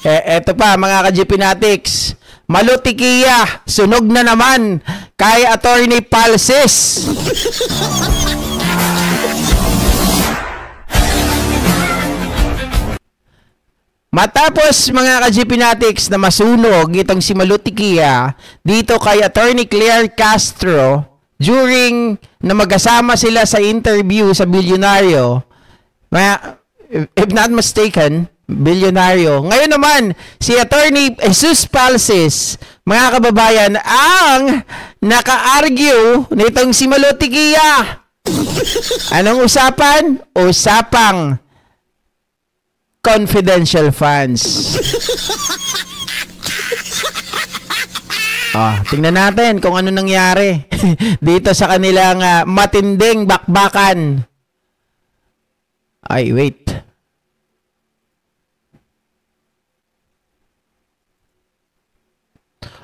Eto pa mga ka-GPnatics. Malutikiya, sunog na naman kay Attorney Palsis. Matapos mga ka-GPnatics na masunog itong si Malutikiya dito kay Attorney Claire Castro during na magkasama sila sa interview sa Bilyonaryo, if not mistaken, Bilyonaryo. Ngayon naman, si Attorney Jesus Palsis, mga kababayan, ang naka-argue nitong si Malutikiya. Anong usapan? Usapang confidential funds. Tingnan natin kung ano nangyari dito sa kanilang matinding bakbakan. Ay, wait.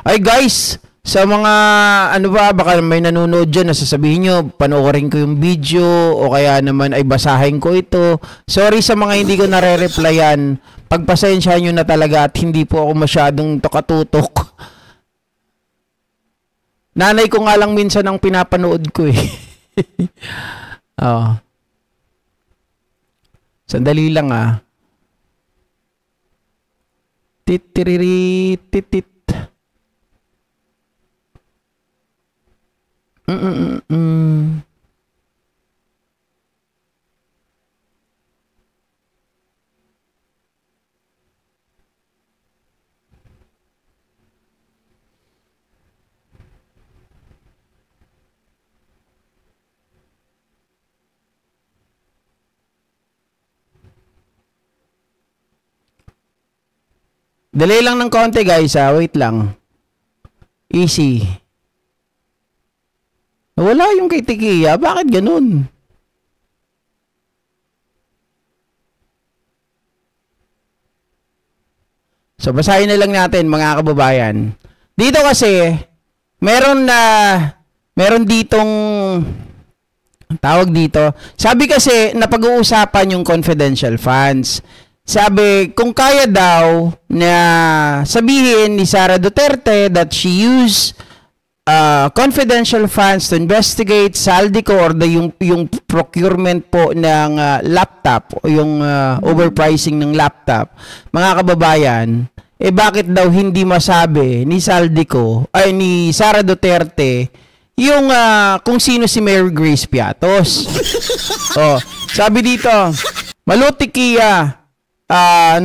Ay guys, sa mga baka may nanonood dyan na sasabihin nyo, panoorin ko yung video o kaya naman ay basahin ko ito. Sorry sa mga hindi ko nare-replyan. Pagpasensya nyo na talaga at hindi po ako masyadong tukatutok. Nanay ko nga lang minsan ang pinapanood ko eh. Sandali lang Titiriri, titit. Delay lang ng konti guys wait lang. Easy. Wala yung kay Tikiya. Bakit ganun? So, basahin na lang natin mga kababayan. Dito kasi, meron ditong tawag dito. Sabi kasi, napag-uusapan yung confidential funds. Sabi, kung kaya daw na sabihin ni Sara Duterte that she used confidential funds to investigate Saldico or yung procurement po ng laptop o yung overpricing ng laptop, mga kababayan, bakit daw hindi masabi ni Saldico ay ni Sara Duterte yung kung sino si Mary Grace Piatos. Sabi dito, Malutikiya,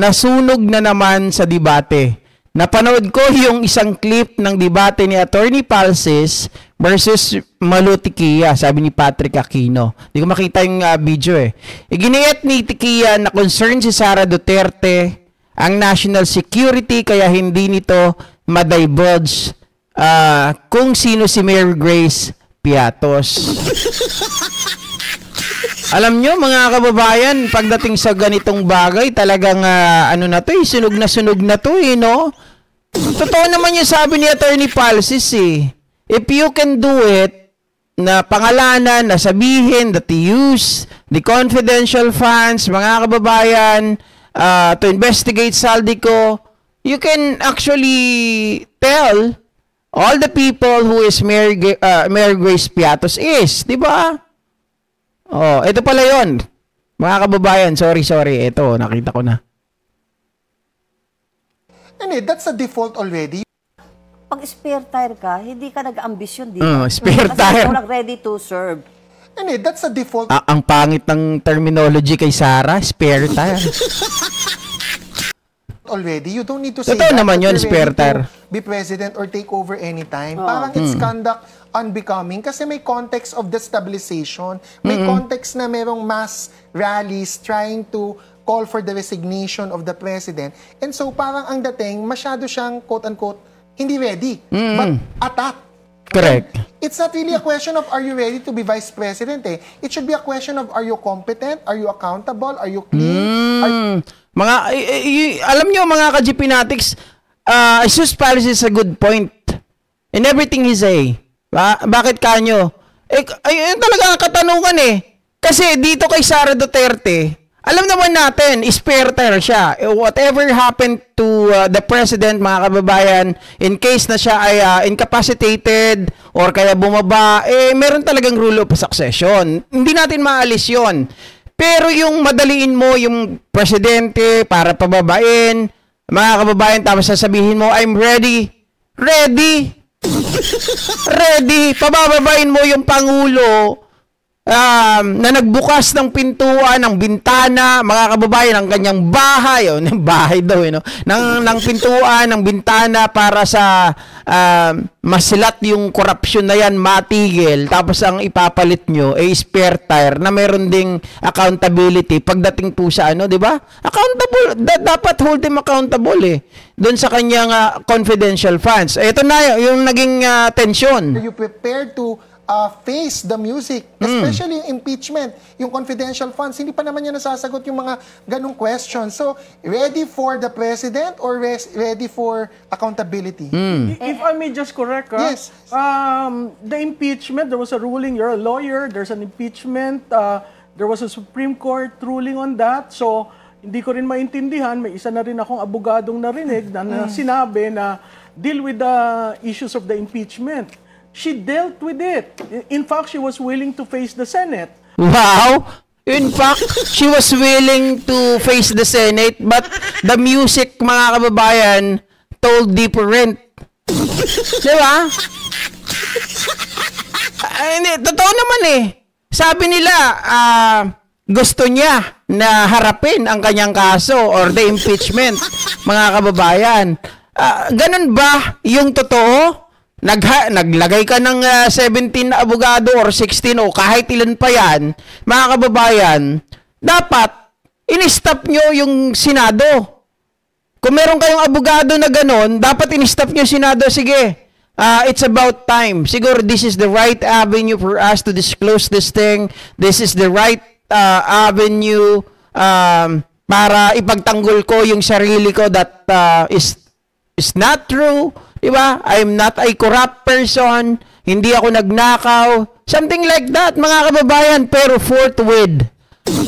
nasunog na naman sa debate. Napanood ko yung isang clip ng debate ni Attorney Palsis versus Malutikiya, sabi ni Patrick Aquino. Hindi ko makita yung video eh. Iginiit ni Tikiya na concern si Sara Duterte ang national security kaya hindi nito madivulge kung sino si Mary Grace Piatos. Alam nyo mga kababayan, pagdating sa ganitong bagay, talagang sunog na to no? Totoo naman yung sabi ni Attorney Palsis If you can do it, na pangalanan, na sabihin that you use the confidential funds, mga kababayan, to investigate Saldico, you can actually tell all the people who is Mary Grace Piatos is, di ba? Ito pala yon. Mga kababayan, sorry. Ito, nakita ko na. That's a default already. Pag spare tire ka, hindi ka nag-ambisyon dito. Spare tire. Kasi ready to serve. That's a default. Ang pangit ng terminology kay Sara, spare tire. Already, you don't need to say totoo naman yun, spare tire. Be president or take over anytime. Parang it's conduct unbecoming kasi may context of destabilization. May context na merong mass rallies trying to call for the resignation of the president. And so parang ang dating, masyado siyang quote-unquote, hindi ready, but attack. Correct. And it's not really a question of are you ready to be vice president It should be a question of are you competent, are you accountable, are you clean? Alam nyo mga ka-GPnatics, Jesus Palsis is a good point in everything he say. Bakit kanyo? Ayun talaga ang katanungan Kasi dito kay Sara Duterte, alam naman natin, spare tire siya. Whatever happened to the president, mga kababayan, in case na siya ay incapacitated or kaya bumaba, meron talagang rule of succession. Hindi natin maalis yon. Pero yung madaliin mo yung presidente para pababain, mga kababayan, tapos sasabihin mo, I'm ready. Ready. Ready. Pabababain mo yung Pangulo na nagbukas ng pintuan, ng bintana, mga kababayan, ng kanyang bahay, ng bahay daw, ng pintuan, ng bintana para sa masilat yung korupsyon na yan, matigil, tapos ang ipapalit nyo ay spare tire na meron ding accountability pagdating po sa di ba? Accountable, dapat hold them accountable doon sa kanyang confidential funds. Ito na yung naging tension. Are you prepared to face the music, especially yung impeachment, yung confidential funds, hindi pa naman niya nasasagot yung mga ganong questions. So, ready for the president or ready for accountability? If I may just correct, Yes. The impeachment, there was a ruling, you're a lawyer, there's an impeachment, there was a Supreme Court ruling on that, so hindi ko rin maintindihan, may isa na rin akong abogadong narinig na sinabi na deal with the issues of the impeachment. She dealt with it. In fact, she was willing to face the Senate. Wow! In fact, she was willing to face the Senate, but the music, mga kababayan, told different. Di ba? Totoo naman Sabi nila, gusto niya na harapin ang kanyang kaso or the impeachment, mga kababayan. Ganun ba yung totoo? Naglagay ka ng 17 na abogado or 16 o kahit ilan pa yan, mga kababayan, dapat in-stop nyo yung Senado. Kung meron kayong abogado na ganon, dapat in-stop nyo yung Senado. Sige, it's about time. Siguro this is the right avenue for us to disclose this thing. This is the right avenue para ipagtanggol ko yung sarili ko that is not true. Diba? I'm not a corrupt person. Hindi ako nagnakaw. Something like that, mga kababayan. Pero forthwith,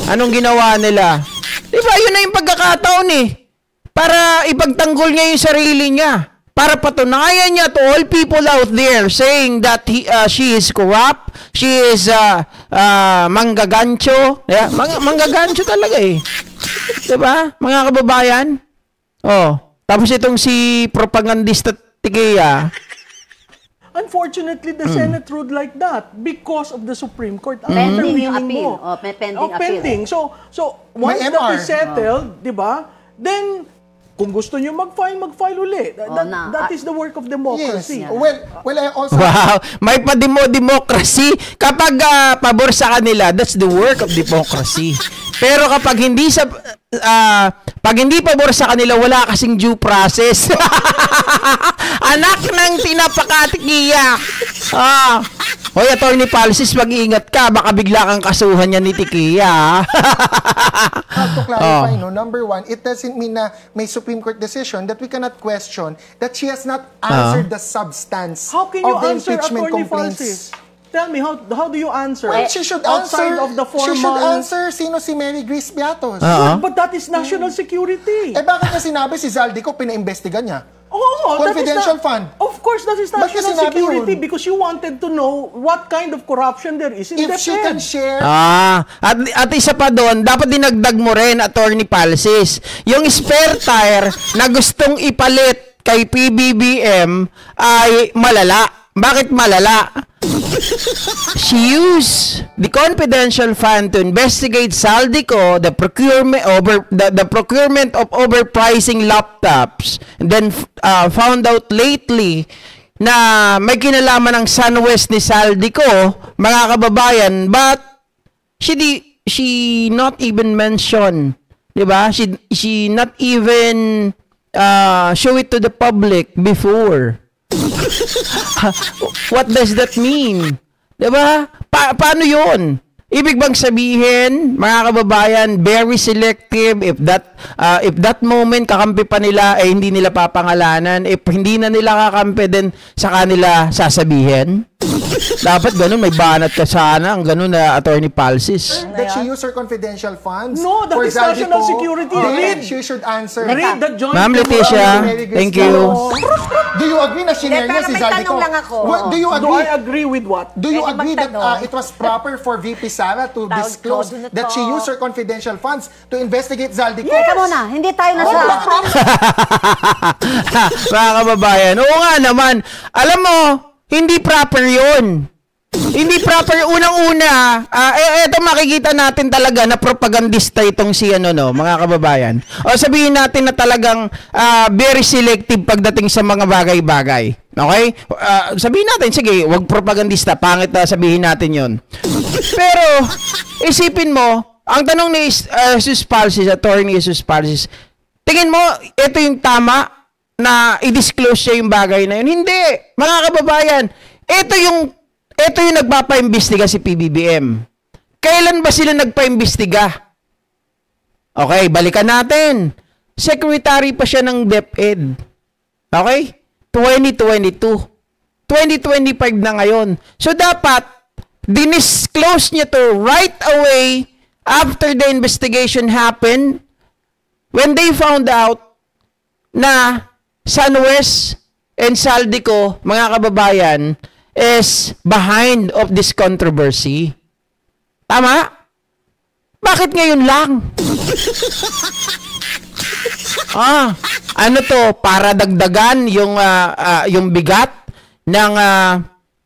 anong ginawa nila? Diba? Yun na yung pagkakataon para ipagtanggol niya yung sarili niya. Para patunayan niya to all people out there saying that she is corrupt, she is manggagancho. Yeah? Manggagancho talaga Diba? Mga kababayan? Tapos itong si propagandista Tikiya. Unfortunately, the Senate ruled like that because of the Supreme Court. Pending appeal. Pending appeal. So once that is settled, di ba, then kung gusto nyo mag-file uli. That is the work of democracy. Yes. Well, I also... Wow! May democracy. Kapag pabor sa kanila, that's the work of democracy. Pero kapag hindi pag hindi pabor sa kanila, wala kasing due process. Anak ng tinapakatikiya. Hoy, Attorney Palsis, mag-iingat ka. Baka bigla kang kasuhan niya ni Tikiya. To clarify, number one, it doesn't mean na may Supreme Court decision that we cannot question that she has not answered the substance How can you of the answer impeachment Attorney complaints. Falsis? Tell me, how do you answer? Well, she should outside answer, of the formal... She should answer sino si Mary Grace Piatos. But that is national security. Bakit niya sinabi si Zaldico pinaimbestigan niya? Confidential fund. Of course, that is Bakit national sinabi security yun? because you wanted to know what kind of corruption there is in the If she can share... At isa pa doon, dapat dinagdag mo rin, Attorney Palsis, yung spare tire na gustong ipalit kay PBBM ay malala. Bakit malala? She used the confidential fund to investigate Zaldico, the procurement of overpricing laptops, and then found out lately na may kinalaman ng SunWest ni Zaldico, mga kababayan, but she not even mention, di ba? She not even show it to the public before. What does that mean? Diba? Paano yun? Ibig bang sabihin, mga kababayan, very selective, if that moment kakampi pa nila, hindi nila papangalanan, if hindi na nila kakampi, then sa kanila sasabihin? Dapat ganun, may banat ka sana, ang ganun na Attorney Palsis. That she used her confidential funds No, that for is national Zaldico, security. then Read. she should answer. Read the joint Ma'am memorandum. Leticia, thank you. Do you agree na shinare Hindi, niya pero si may Zaldico? tanong lang ako. Do you Do agree? I agree with what? Do you Pwede agree that magtanong? it was proper for VP Sara to Tawag disclose ko, doon na that she to. used her confidential funds to investigate Zaldico? Teka muna, hindi tayo nasa... Mga kababayan, oo nga naman. Alam mo, hindi proper yun. Hindi proper. Unang-una, eto makikita natin talaga na propagandista itong si mga kababayan. O sabihin natin na talagang very selective pagdating sa mga bagay-bagay. Okay? Sabihin natin, sige, wag propagandista, pangit na sabihin natin yon. Pero, isipin mo, ang tanong ni Jesus Palsis, Attorney Jesus Palsis, tingin mo, ito yung tama na i-disclose siya yung bagay na yun? Hindi! Mga kababayan, ito yung nagpapaimbestiga si PBBM. Kailan ba sila nagpaimbestiga? Okay, balikan natin. Secretary pa siya ng DepEd. Okay? 2022. 2025 na ngayon. So, dapat, dinisclose niya to right away after the investigation happened when they found out na SunWest and Zaldico, mga kababayan, is behind of this controversy. Tama? Bakit ngayon lang? Ano to? Para dagdagan yung bigat ng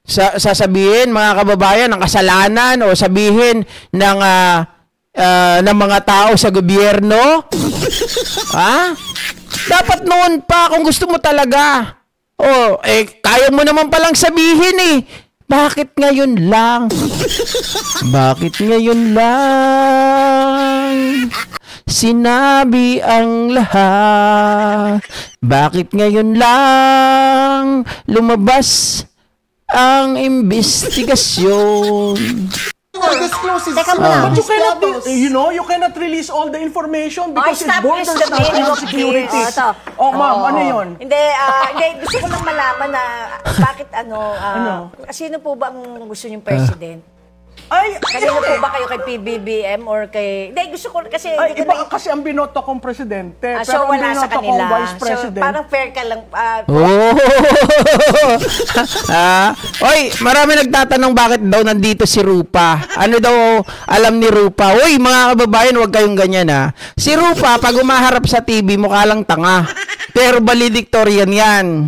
sasabihin, mga kababayan, ng kasalanan o sabihin ng mga tao sa gobyerno? Dapat noon pa kung gusto mo talaga. Kaya mo naman palang sabihin eh. Bakit ngayon lang? Bakit ngayon lang? Sinabi ang lahat. Bakit ngayon lang lumabas ang investigasyon? Disclose his Teka muna. But you cannot, status. you cannot release all the information because it stop borders is the national meaning of security. ito. Ma'am, ano yun? Hindi, gusto ko lang malaman na bakit sino po ba ang gusto niyong president? Ay, Kanino po ba kayo kay PBBM or kay... Hindi, gusto ko kasi... Ay, hindi ko iba kasi ang binoto kong presidente. so pero ang wala sa binoto kanila. kong vice president. So parang fair ka lang. Oy, marami nagtatanong bakit daw nandito si Rupa. Ano daw alam ni Rupa? Uy, mga kababayan, huwag kayong ganyan ha. Si Rupa, pag umaharap sa TV, mukha lang tanga. Pero valedictorian yan.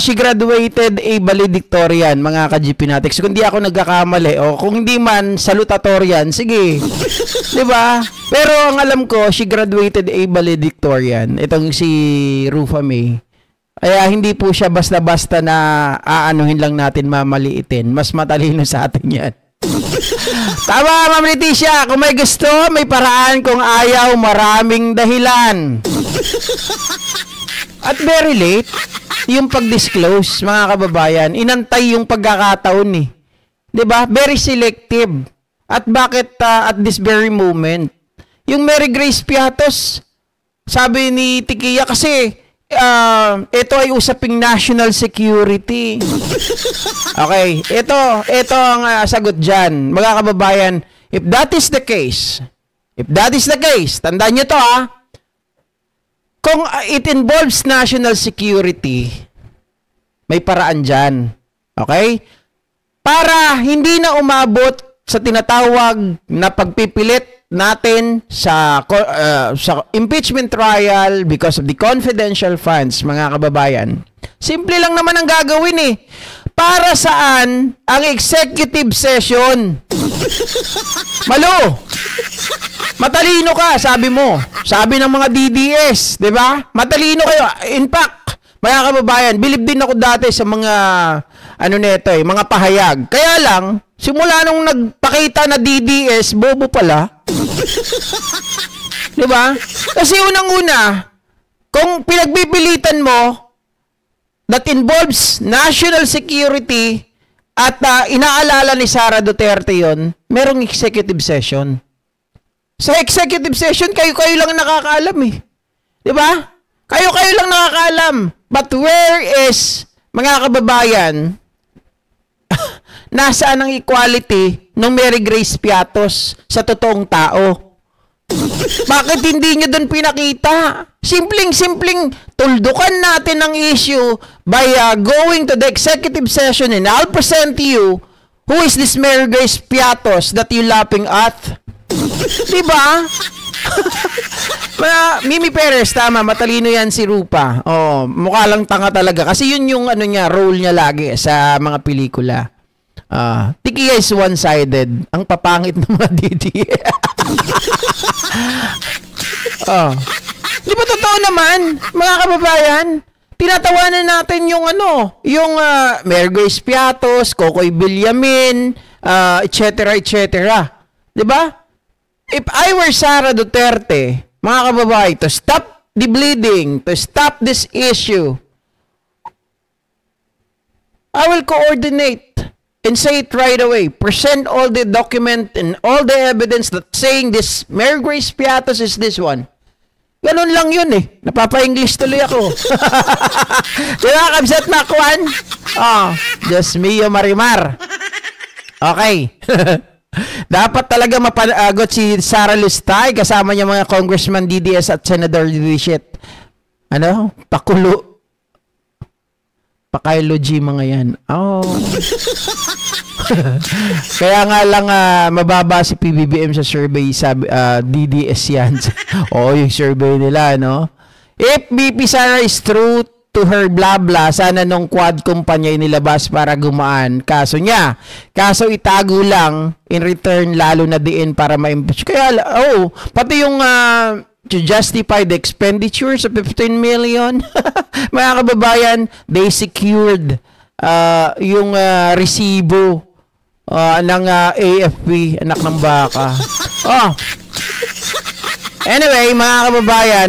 She graduated a valedictorian, mga ka-GPnatics. Kung di ako nagkakamali, o kung hindi man, salutatorian, sige. Diba? Pero ang alam ko, she graduated a valedictorian. Itong si Rufa May. Kaya hindi po siya basta-basta na aanuhin lang natin, mamaliitin. Mas matalino sa atin yan. Tama, Ma'am Leticia. Kung may gusto, may paraan. Kung ayaw, maraming dahilan. At very late, yung pag-disclose, mga kababayan, inantay yung pagkakataon eh. 'Di ba? Very selective. At bakit at this very moment? Yung Mary Grace Piatos, sabi ni Tikia kasi ito ay usaping national security. Okay, ito ang sagot diyan. Mga kababayan, if that is the case, tandaan niyo to kung it involves national security, may paraan dyan. Okay? Para hindi na umabot sa tinatawag na pagpipilit natin sa impeachment trial because of the confidential funds, mga kababayan. Simple lang naman ang gagawin eh. Para saan ang executive session? Malo! Matalino ka, sabi mo. Sabi ng mga DDS, 'di ba? Matalino kayo. In fact, mga kababayan, believe din ako dati sa mga mga pahayag. Kaya lang, simula nung nagpakita na DDS, bobo pala. 'Di ba? Kasi unang-una, kung pinagpipilitan mo that involves national security at inaalala ni Sara Duterte 'yon, merong executive session. Sa executive session, kayo lang nakakaalam eh. 'Di ba? Kayo lang nakakaalam. But where is mga kababayan, nasaan ang equality ng Mary Grace Piatos sa totoong tao? Bakit hindi nyo doon pinakita? Simpleng tuldukan natin ang issue by going to the executive session and I'll present to you who is this Mary Grace Piatos that you laughing at? Diba? Mimi Perez, tama, matalino yan si Rupa. Oh, mukha lang tanga talaga. Kasi yun yung ano niya, role niya lagi sa mga pelikula. Tiki is one-sided. Ang papangit ng mga DD. Di ba totoo naman, mga kababayan? Tinatawanan natin yung yung Mary Grace Piatos, Kokoy Villamin, etc. Di ba? If I were Sara Duterte, mga kababayan, to stop the bleeding, to stop this issue, I will coordinate and say it right away. Present all the document and all the evidence that saying this Mary Grace Piatos is this one. Ganun lang yun eh. Napapa-English tuloy ako. Diba, kabsat na kwan? Diyos mio Marimar. Okay. Dapat talaga mapanagot si Sara Lustay kasama niya mga Congressman DDS at Senator Dishit. Pakaylo G mga yan. Kaya nga lang mababa si PBBM sa survey, sabi DDS yan. Yung survey nila, no? If BP Sara is true to her blah blah, sana nung Quadcom pa niya inilabas para gumaan kaso niya. Kaso itago lang, in return lalo na diin para ma-impeach. Kaya, pati yung to justify the expenditures of 15 million, mga kababayan, they secured yung resibo ng AFP, anak ng baka. Anyway, mga kababayan,